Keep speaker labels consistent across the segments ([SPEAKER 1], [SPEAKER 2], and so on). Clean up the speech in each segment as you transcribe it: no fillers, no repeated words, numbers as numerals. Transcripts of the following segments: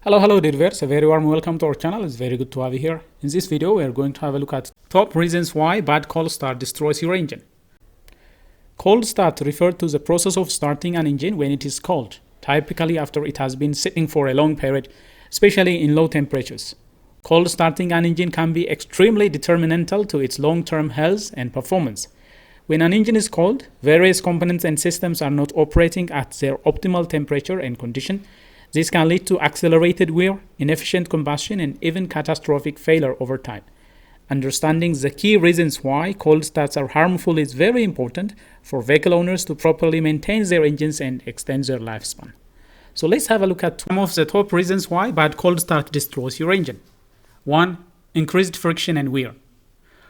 [SPEAKER 1] Hello dear viewers, a very warm welcome to our channel. It's very good to have you here. In this video, we are going to have a look at top reasons why bad cold start destroys your engine. Cold start refers to the process of starting an engine when it is cold, typically after it has been sitting for a long period, especially in low temperatures. Cold starting an engine can be extremely detrimental to its long-term health and performance. When an engine is cold, various components and systems are not operating at their optimal temperature and condition. This can lead to accelerated wear, inefficient combustion, and even catastrophic failure over time. Understanding the key reasons why cold starts are harmful is very important for vehicle owners to properly maintain their engines and extend their lifespan. So let's have a look at some of the top reasons why bad cold start destroys your engine. 1. Increased friction and wear.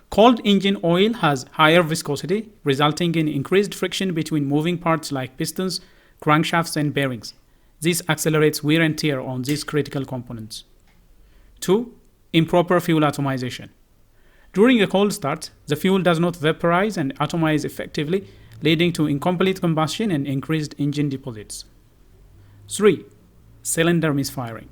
[SPEAKER 1] Cold engine oil has higher viscosity, resulting in increased friction between moving parts like pistons, crankshafts, and bearings. This accelerates wear and tear on these critical components. 2. Improper fuel atomization. During a cold start, the fuel does not vaporize and atomize effectively, leading to incomplete combustion and increased engine deposits. 3. Cylinder misfiring.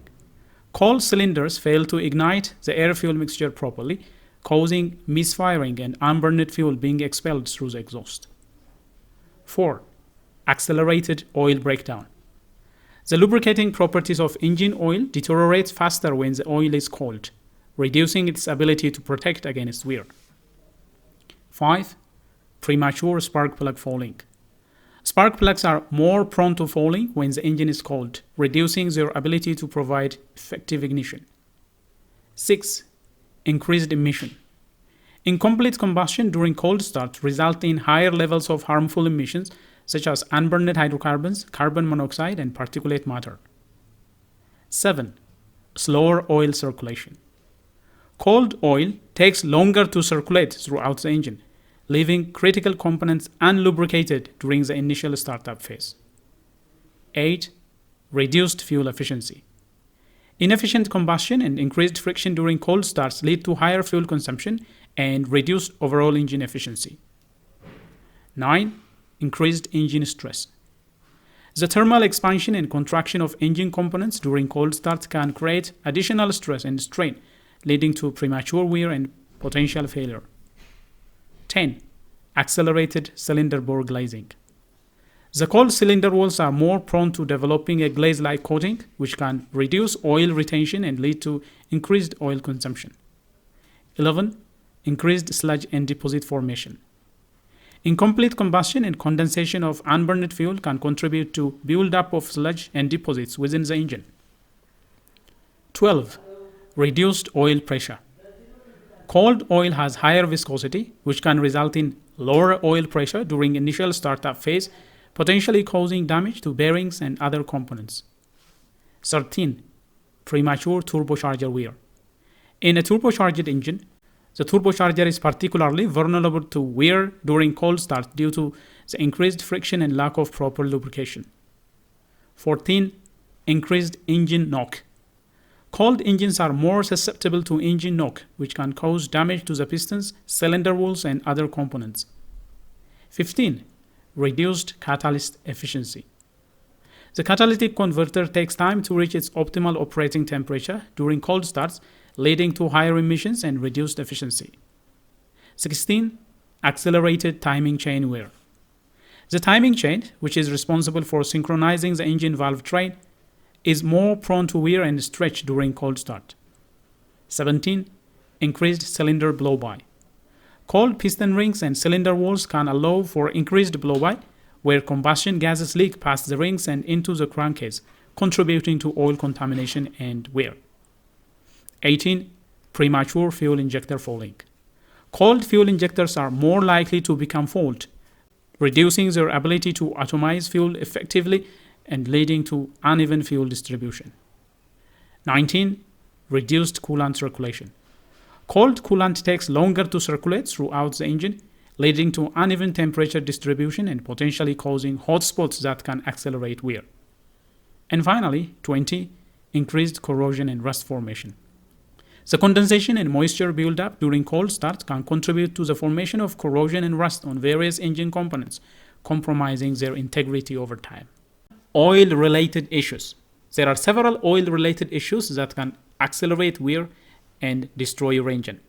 [SPEAKER 1] Cold cylinders fail to ignite the air-fuel mixture properly, causing misfiring and unburned fuel being expelled through the exhaust. 4. Accelerated oil breakdown. The lubricating properties of engine oil deteriorate faster when the oil is cold, reducing its ability to protect against wear. 5. Premature spark plug falling. Spark plugs are more prone to falling when the engine is cold, reducing their ability to provide effective ignition. 6. Increased emission. Incomplete combustion during cold start results in higher levels of harmful emissions such as unburned hydrocarbons, carbon monoxide, and particulate matter. 7. Slower oil circulation. Cold oil takes longer to circulate throughout the engine, leaving critical components unlubricated during the initial startup phase. 8. Reduced fuel efficiency. Inefficient combustion and increased friction during cold starts lead to higher fuel consumption and reduced overall engine efficiency. 9. Increased engine stress. The thermal expansion and contraction of engine components during cold start can create additional stress and strain, leading to premature wear and potential failure. 10. Accelerated cylinder bore glazing. The cold cylinder walls are more prone to developing a glaze-like coating, which can reduce oil retention and lead to increased oil consumption. 11. Increased sludge and deposit formation. Incomplete combustion and condensation of unburned fuel can contribute to build-up of sludge and deposits within the engine. 12. Reduced oil pressure. Cold oil has higher viscosity, which can result in lower oil pressure during initial startup phase, potentially causing damage to bearings and other components. 13. Premature turbocharger wear. In a turbocharged engine, the turbocharger is particularly vulnerable to wear during cold start due to the increased friction and lack of proper lubrication. 14. Increased engine knock. Cold engines are more susceptible to engine knock, which can cause damage to the pistons, cylinder walls, and other components. 15. Reduced catalyst efficiency. The catalytic converter takes time to reach its optimal operating temperature during cold starts, leading to higher emissions and reduced efficiency. 16. Accelerated timing chain wear. The timing chain, which is responsible for synchronizing the engine valve train, is more prone to wear and stretch during cold start. 17. Increased cylinder blow-by. Cold piston rings and cylinder walls can allow for increased blow-by, where combustion gases leak past the rings and into the crankcase, contributing to oil contamination and wear. 18. Premature fuel injector fouling. Cold fuel injectors are more likely to become fault, reducing their ability to atomize fuel effectively and leading to uneven fuel distribution. 19. Reduced coolant circulation. Cold coolant takes longer to circulate throughout the engine, leading to uneven temperature distribution and potentially causing hot spots that can accelerate wear. And finally, 20. Increased corrosion and rust formation. The condensation and moisture buildup during cold start can contribute to the formation of corrosion and rust on various engine components, compromising their integrity over time. Oil-related issues. There are several oil-related issues that can accelerate wear and destroy your engine.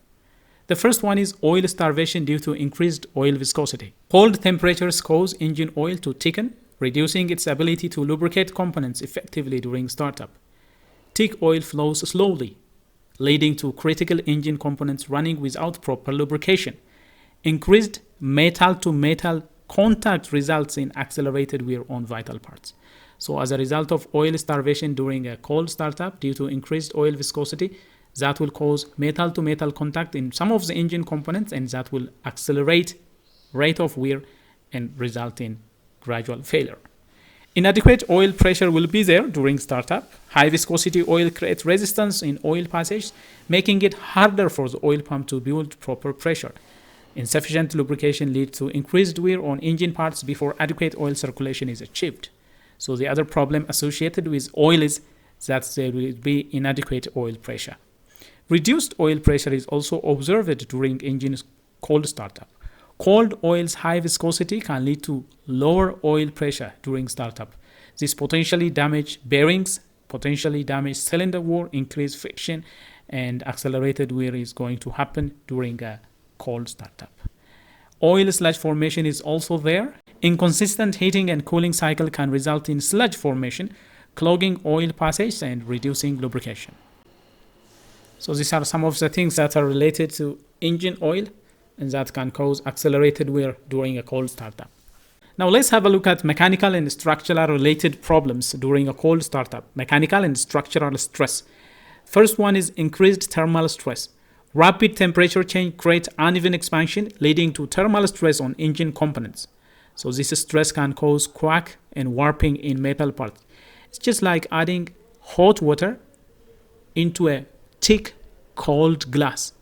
[SPEAKER 1] The first one is oil starvation due to increased oil viscosity. Cold temperatures cause engine oil to thicken, reducing its ability to lubricate components effectively during startup. Thick oil flows slowly, leading to critical engine components running without proper lubrication. Increased metal-to-metal contact results in accelerated wear on vital parts. So as a result of oil starvation during a cold startup due to increased oil viscosity, that will cause metal-to-metal contact in some of the engine components, and that will accelerate rate of wear and result in gradual failure. Inadequate oil pressure will be there during startup. High viscosity oil creates resistance in oil passage, making it harder for the oil pump to build proper pressure. Insufficient lubrication leads to increased wear on engine parts before adequate oil circulation is achieved. So the other problem associated with oil is that there will be inadequate oil pressure. Reduced oil pressure is also observed during engine's cold startup. Cold oil's high viscosity can lead to lower oil pressure during startup. This potentially damage bearings, potentially damage cylinder wall, increase friction, and accelerated wear is going to happen during a cold startup. Oil sludge formation is also there. Inconsistent heating and cooling cycle can result in sludge formation, clogging oil passage and reducing lubrication. So these are some of the things that are related to engine oil and that can cause accelerated wear during a cold startup. Now let's have a look at mechanical and structural related problems during a cold startup. Mechanical and structural stress. First one is increased thermal stress. Rapid temperature change creates uneven expansion, leading to thermal stress on engine components. So this stress can cause crack and warping in metal parts. It's just like adding hot water into a thick, cold glass.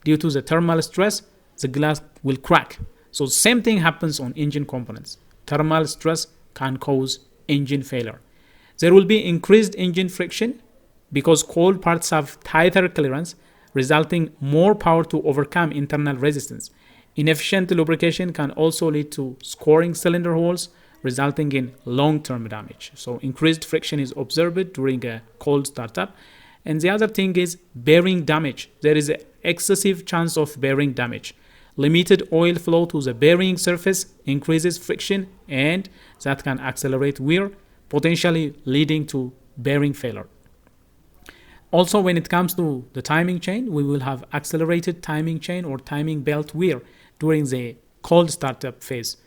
[SPEAKER 1] Due to the thermal stress, the glass will crack. So same thing happens on engine components. Thermal stress can cause engine failure. There will be increased engine friction because cold parts have tighter clearance, resulting more power to overcome internal resistance. Inefficient lubrication can also lead to scoring cylinder holes, resulting in long-term damage. So increased friction is observed during a cold startup. And the other thing is bearing damage. There is an excessive chance of bearing damage. Limited oil flow to the bearing surface increases friction, and that can accelerate wear, potentially leading to bearing failure. Also, when it comes to the timing chain, we will have accelerated timing chain or timing belt wear during the cold startup phase.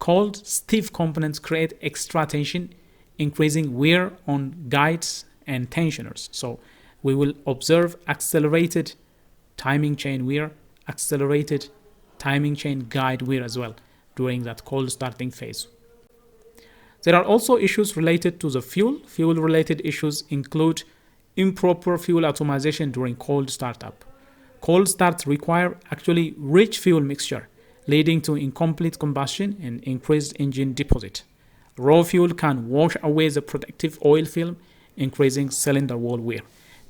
[SPEAKER 1] Cold, stiff components create extra tension, increasing wear on guides and tensioners. So we will observe accelerated timing chain wear, accelerated timing chain guide wear as well during that cold starting phase. There are also issues related to the fuel. Fuel-related issues include improper fuel atomization during cold startup. Cold starts require actually rich fuel mixture, leading to incomplete combustion and increased engine deposit. Raw fuel can wash away the protective oil film, increasing cylinder wall wear.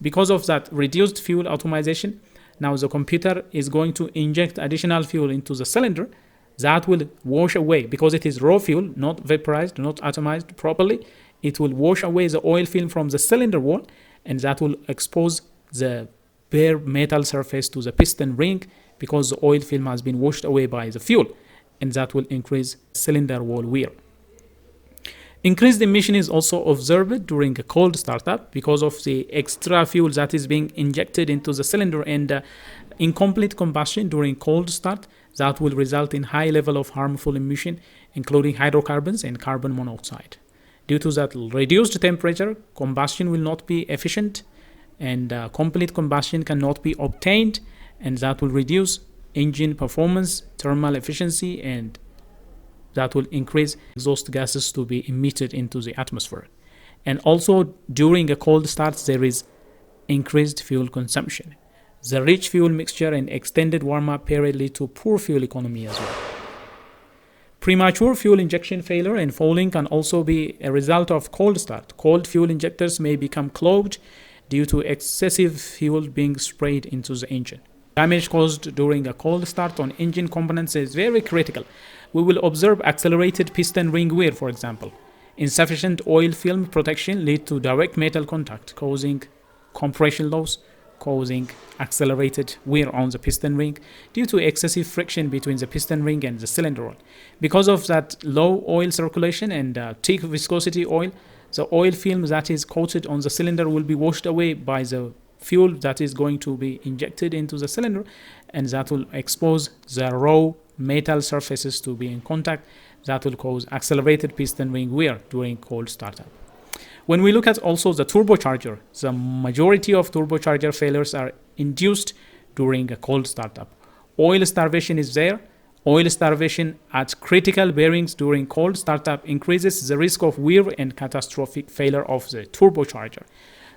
[SPEAKER 1] Because of that reduced fuel atomization, now the computer is going to inject additional fuel into the cylinder that will wash away, because it is raw fuel, not vaporized, not atomized properly. It will wash away the oil film from the cylinder wall, and that will expose the bare metal surface to the piston ring because the oil film has been washed away by the fuel, and that will increase cylinder wall wear. Increased emission is also observed during a cold startup because of the extra fuel that is being injected into the cylinder, and incomplete combustion during cold start that will result in high level of harmful emission, including hydrocarbons and carbon monoxide. Due to that reduced temperature, combustion will not be efficient, and complete combustion cannot be obtained, and that will reduce engine performance, thermal efficiency, and that will increase exhaust gases to be emitted into the atmosphere. And also during a cold start, there is increased fuel consumption. The rich fuel mixture and extended warm-up period lead to poor fuel economy as well. Premature fuel injection failure and fouling can also be a result of cold start. Cold fuel injectors may become clogged due to excessive fuel being sprayed into the engine. Damage caused during a cold start on engine components is very critical. We will observe accelerated piston ring wear, for example. Insufficient oil film protection lead to direct metal contact, causing compression loss, causing accelerated wear on the piston ring due to excessive friction between the piston ring and the cylinder oil. Because of that low oil circulation and thick viscosity oil, the oil film that is coated on the cylinder will be washed away by the fuel that is going to be injected into the cylinder, and that will expose the raw metal surfaces to be in contact. That will cause accelerated piston ring wear during cold startup. When we look at also the turbocharger, the majority of turbocharger failures are induced during a cold startup. Oil starvation is there. Oil starvation at critical bearings during cold startup increases the risk of wear and catastrophic failure of the turbocharger.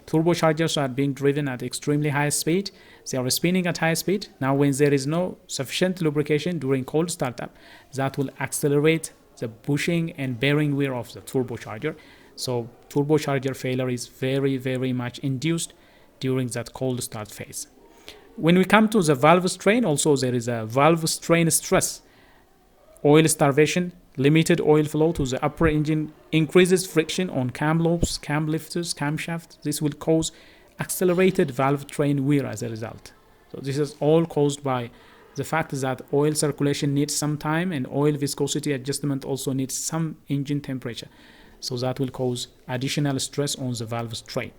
[SPEAKER 1] Turbochargers are being driven at extremely high speed. They are spinning at high speed. Now, when there is no sufficient lubrication during cold startup, that will accelerate the bushing and bearing wear of the turbocharger. So turbocharger failure is very, very much induced during that cold start phase. When we come to the valve strain, also there is a valve strain stress. Oil starvation, limited oil flow to the upper engine increases friction on cam lobes, cam lifters, camshaft. This will cause accelerated valve train wear as a result. So this is all caused by the fact that oil circulation needs some time, and oil viscosity adjustment also needs some engine temperature. So that will cause additional stress on the valve strain.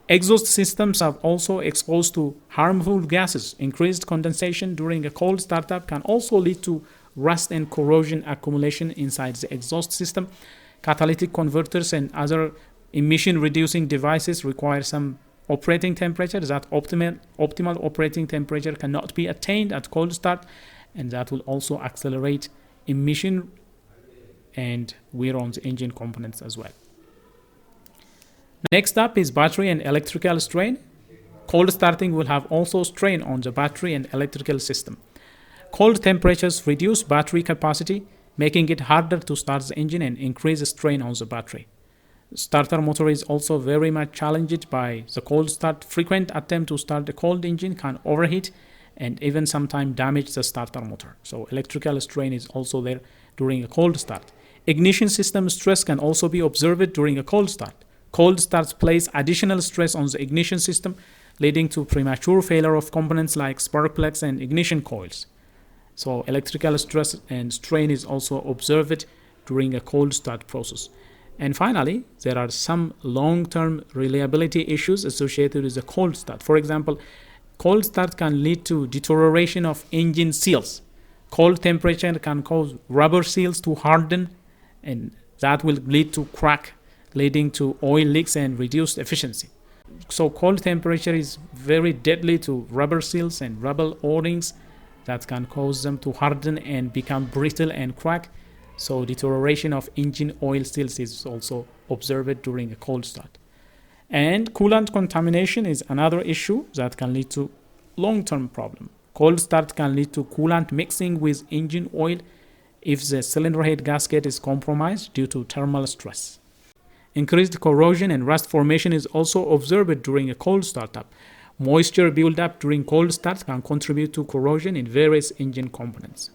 [SPEAKER 1] Exhaust systems are also exposed to harmful gases. Increased condensation during a cold startup can also lead to rust and corrosion accumulation inside the exhaust system. Catalytic converters and other emission reducing devices require some operating temperature. That optimal operating temperature cannot be attained at cold start, and that will also accelerate emission and wear on the engine components as well. Next up is battery and electrical strain. Cold starting will have also strain on the battery and electrical system. Cold temperatures reduce battery capacity, making it harder to start the engine and increase strain on the battery. Starter motor is also very much challenged by the cold start. Frequent attempt to start the cold engine can overheat and even sometimes damage the starter motor. So electrical strain is also there during a cold start. Ignition system stress can also be observed during a cold start. Cold starts place additional stress on the ignition system, leading to premature failure of components like spark plugs and ignition coils. So electrical stress and strain is also observed during a cold start process. And finally, there are some long-term reliability issues associated with a cold start. For example, cold start can lead to deterioration of engine seals. Cold temperature can cause rubber seals to harden, and that will lead to crack, leading to oil leaks and reduced efficiency. So cold temperature is very deadly to rubber seals and rubber O-rings that can cause them to harden and become brittle and crack. So deterioration of engine oil seals is also observed during a cold start. And coolant contamination is another issue that can lead to long-term problem. Cold start can lead to coolant mixing with engine oil if the cylinder head gasket is compromised due to thermal stress. Increased corrosion and rust formation is also observed during a cold startup. Moisture buildup during cold start can contribute to corrosion in various engine components.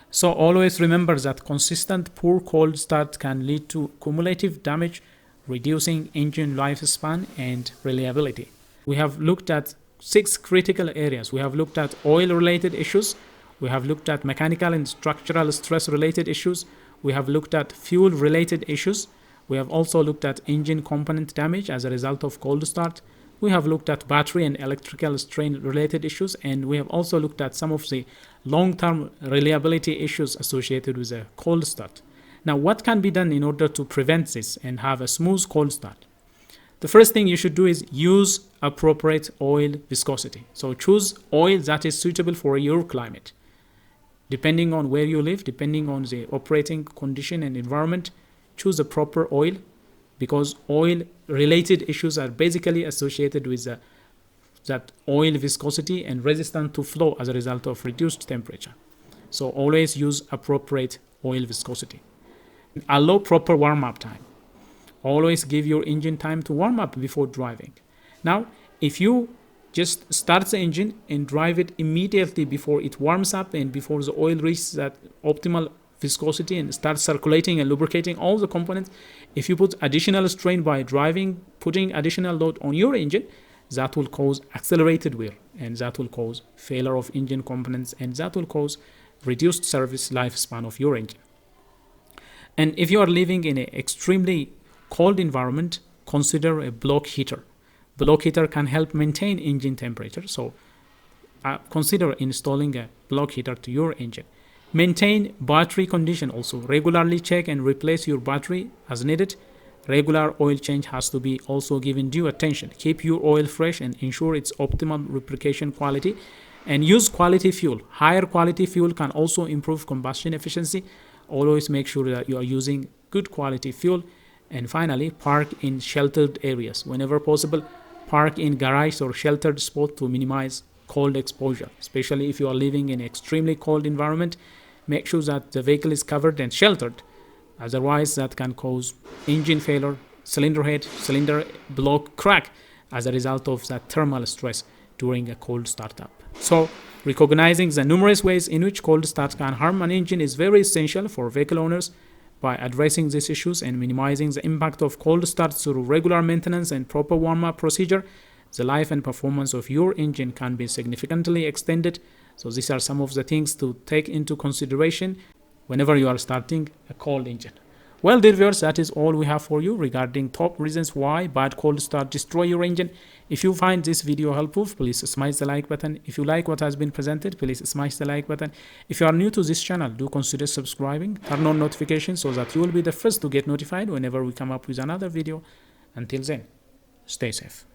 [SPEAKER 1] So always remember that consistent poor cold start can lead to cumulative damage, reducing engine lifespan and reliability. We have looked at 6 critical areas. We have looked at oil-related issues. We have looked at mechanical and structural stress-related issues. We have looked at fuel-related issues. We have also looked at engine component damage as a result of cold start. We have looked at battery and electrical strain related issues, and we have also looked at some of the long-term reliability issues associated with a cold start. Now, what can be done in order to prevent this and have a smooth cold start? The first thing you should do is use appropriate oil viscosity. So choose oil that is suitable for your climate. Depending on where you live, depending on the operating condition and environment, choose the proper oil, because oil-related issues are basically associated with that oil viscosity and resistant to flow as a result of reduced temperature. So always use appropriate oil viscosity. Allow proper warm-up time. Always give your engine time to warm up before driving. Now, if you just start the engine and drive it immediately before it warms up and before the oil reaches that optimal viscosity and start circulating and lubricating all the components. If you put additional strain by driving, putting additional load on your engine, that will cause accelerated wear, and that will cause failure of engine components, and that will cause reduced service lifespan of your engine. And if you are living in an extremely cold environment, consider a block heater. Block heater can help maintain engine temperature, so consider installing a block heater to your engine. Maintain battery condition also. Regularly check and replace your battery as needed. Regular oil change has to be also given due attention. Keep your oil fresh and ensure its optimal lubrication quality, and use quality fuel. Higher quality fuel can also improve combustion efficiency. Always make sure that you are using good quality fuel. And finally, park in sheltered areas. Whenever possible, park in garage or sheltered spot to minimize cold exposure. Especially if you are living in an extremely cold environment, make sure that the vehicle is covered and sheltered. Otherwise, that can cause engine failure, cylinder head, cylinder block crack as a result of that thermal stress during a cold startup. So, recognizing the numerous ways in which cold start can harm an engine is very essential for vehicle owners. By addressing these issues and minimizing the impact of cold start through regular maintenance and proper warm-up procedure, the life and performance of your engine can be significantly extended. So these are some of the things to take into consideration whenever you are starting a cold engine. Well, dear viewers, that is all we have for you regarding top reasons why bad cold start destroy your engine. If you find this video helpful, please smash the like button. If you like what has been presented, please smash the like button. If you are new to this channel, do consider subscribing. Turn on notifications so that you will be the first to get notified whenever we come up with another video. Until then, stay safe.